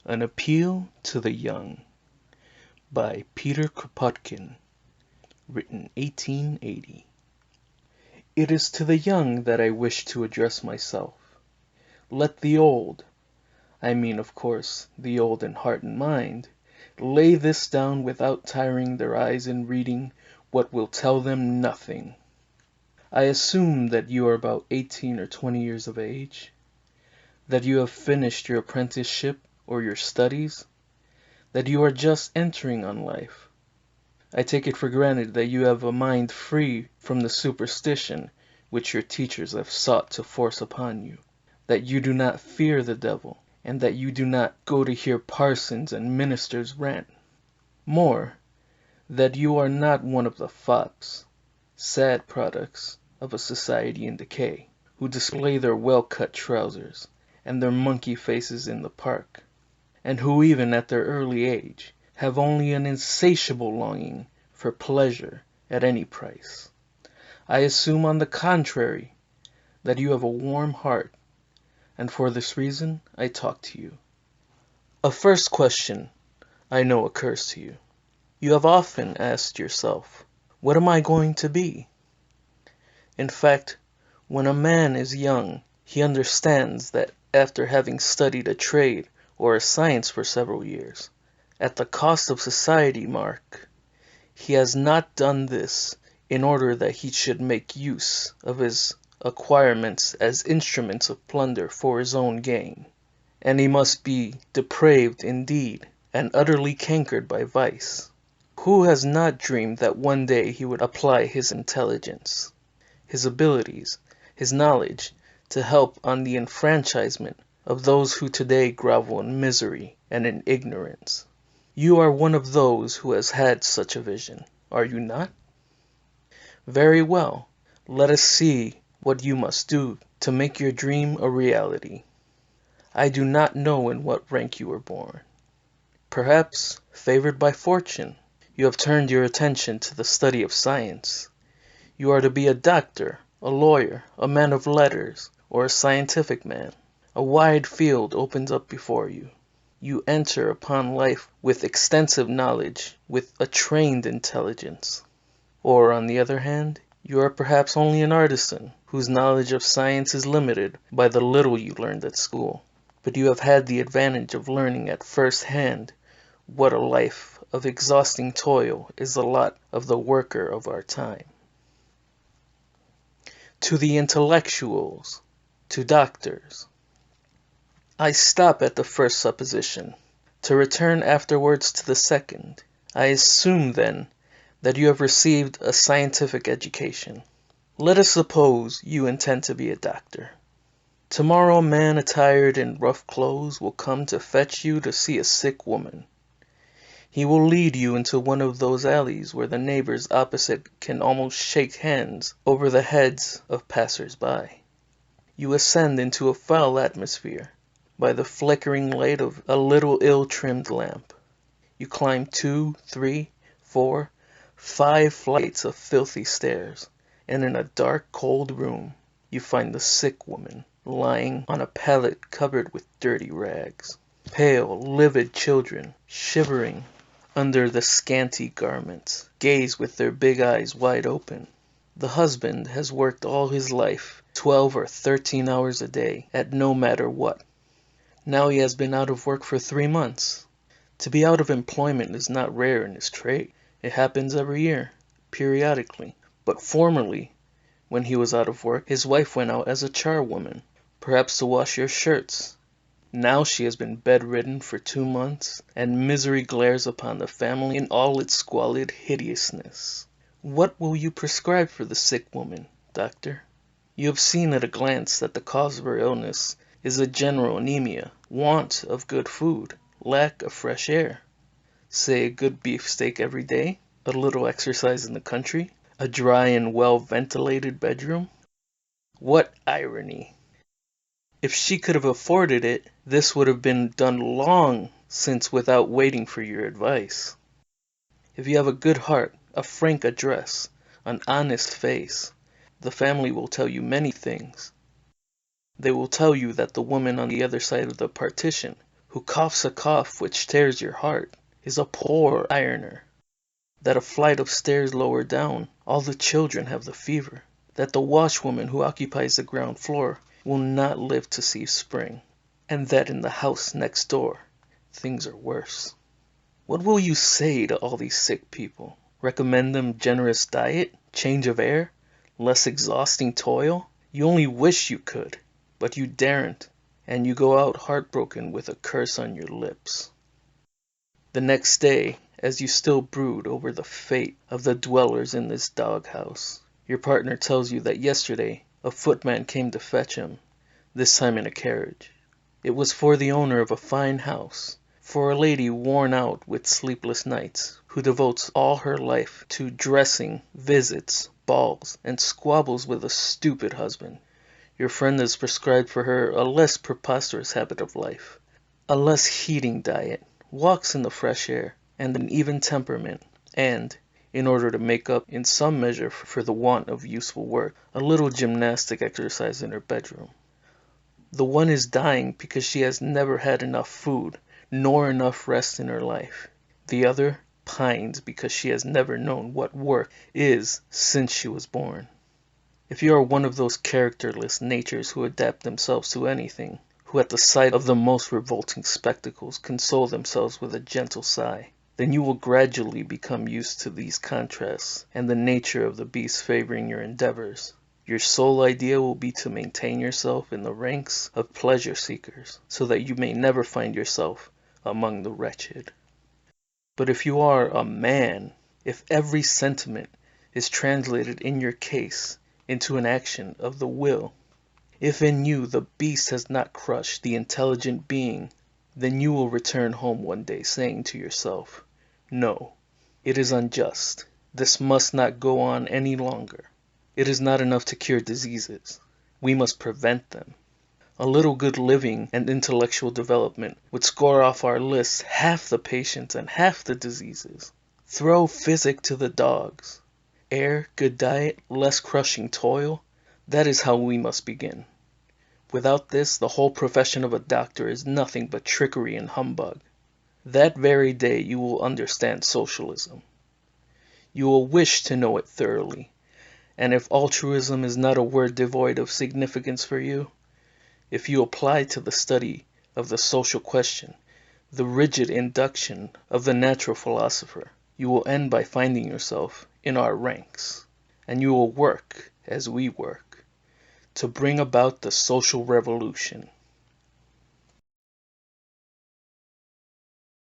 An Appeal to the Young by Peter Kropotkin, written 1880. It is to the young that I wish to address myself. Let the old, I mean of course the old in heart and mind, lay this down without tiring their eyes in reading what will tell them nothing. I assume that you are about 18 or 20 years of age, that you have finished your apprenticeship or your studies, that you are just entering on life. I take it for granted that you have a mind free from the superstition which your teachers have sought to force upon you, that you do not fear the devil, and that you do not go to hear parsons and ministers rant. More, that you are not one of the fops, sad products of a society in decay, who display their well-cut trousers and their monkey faces in the park, and who even at their early age have only an insatiable longing for pleasure at any price. I assume, on the contrary, that you have a warm heart, and for this reason I talk to you. A first question, I know, occurs to you. You have often asked yourself, what am I going to be? In fact, when a man is young, he understands that after having studied a trade or a science for several years, at the cost of society, mark, he has not done this in order that he should make use of his acquirements as instruments of plunder for his own gain, and he must be depraved indeed, and utterly cankered by vice. Who has not dreamed that one day he would apply his intelligence, his abilities, his knowledge to help on the enfranchisement of those who today grovel in misery and in ignorance? You are one of those who has had such a vision, are you not? Very well, let us see what you must do to make your dream a reality. I do not know in what rank you were born. Perhaps, favored by fortune, you have turned your attention to the study of science. You are to be a doctor, a lawyer, a man of letters, or a scientific man. A wide field opens up before you. You enter upon life with extensive knowledge, with a trained intelligence. Or, on the other hand, you are perhaps only an artisan, whose knowledge of science is limited by the little you learned at school. But you have had the advantage of learning at first hand what a life of exhausting toil is the lot of the worker of our time. To the intellectuals, to doctors. I stop at the first supposition, to return afterwards to the second. I assume, then, that you have received a scientific education. Let us suppose you intend to be a doctor. Tomorrow a man attired in rough clothes will come to fetch you to see a sick woman. He will lead you into one of those alleys where the neighbors opposite can almost shake hands over the heads of passers-by. You ascend into a foul atmosphere by the flickering light of a little ill-trimmed lamp. You climb 2, 3, 4, 5 flights of filthy stairs, and in a dark, cold room you find the sick woman lying on a pallet covered with dirty rags. Pale, livid children, shivering under the scanty garments, gaze with their big eyes wide open. The husband has worked all his life, 12 or 13 hours a day, at no matter what. Now he has been out of work for 3 months. To be out of employment is not rare in his trade. It happens every year, periodically. But formerly, when he was out of work, his wife went out as a charwoman, perhaps to wash your shirts. Now she has been bedridden for 2 months, and misery glares upon the family in all its squalid hideousness. What will you prescribe for the sick woman, doctor? You have seen at a glance that the cause of her illness is a general anemia, want of good food, lack of fresh air. Say a good beefsteak every day, a little exercise in the country, a dry and well-ventilated bedroom. What irony! If she could have afforded it, this would have been done long since without waiting for your advice. If you have a good heart, a frank address, an honest face, the family will tell you many things. They will tell you that the woman on the other side of the partition, who coughs a cough which tears your heart, is a poor ironer. That a flight of stairs lower down, all the children have the fever. That the washwoman who occupies the ground floor will not live to see spring. And that in the house next door, things are worse. What will you say to all these sick people? Recommend them generous diet, change of air, less exhausting toil? You only wish you could, but you daren't, and you go out heartbroken with a curse on your lips. The next day, as you still brood over the fate of the dwellers in this doghouse, your partner tells you that yesterday a footman came to fetch him, this time in a carriage. It was for the owner of a fine house, for a lady worn out with sleepless nights, who devotes all her life to dressing, visits, balls, and squabbles with a stupid husband. Your friend has prescribed for her a less preposterous habit of life, a less heating diet, walks in the fresh air, and an even temperament, and, in order to make up in some measure for the want of useful work, a little gymnastic exercise in her bedroom. The one is dying because she has never had enough food, nor enough rest in her life. The other pines because she has never known what work is since she was born. If you are one of those characterless natures who adapt themselves to anything, who at the sight of the most revolting spectacles console themselves with a gentle sigh, then you will gradually become used to these contrasts and the nature of the beast favoring your endeavors. Your sole idea will be to maintain yourself in the ranks of pleasure seekers, so that you may never find yourself among the wretched. But if you are a man, if every sentiment is translated in your case into an action of the will, if in you the beast has not crushed the intelligent being, then you will return home one day saying to yourself, "No, it is unjust. This must not go on any longer. It is not enough to cure diseases. We must prevent them. A little good living and intellectual development would score off our lists half the patients and half the diseases. Throw physic to the dogs. Air, good diet, less crushing toil. That is how we must begin. Without this, the whole profession of a doctor is nothing but trickery and humbug. That very day you will understand socialism. You will wish to know it thoroughly, and if altruism is not a word devoid of significance for you, if you apply to the study of the social question the rigid induction of the natural philosopher, you will end by finding yourself in our ranks, and you will work as we work, to bring about the social revolution.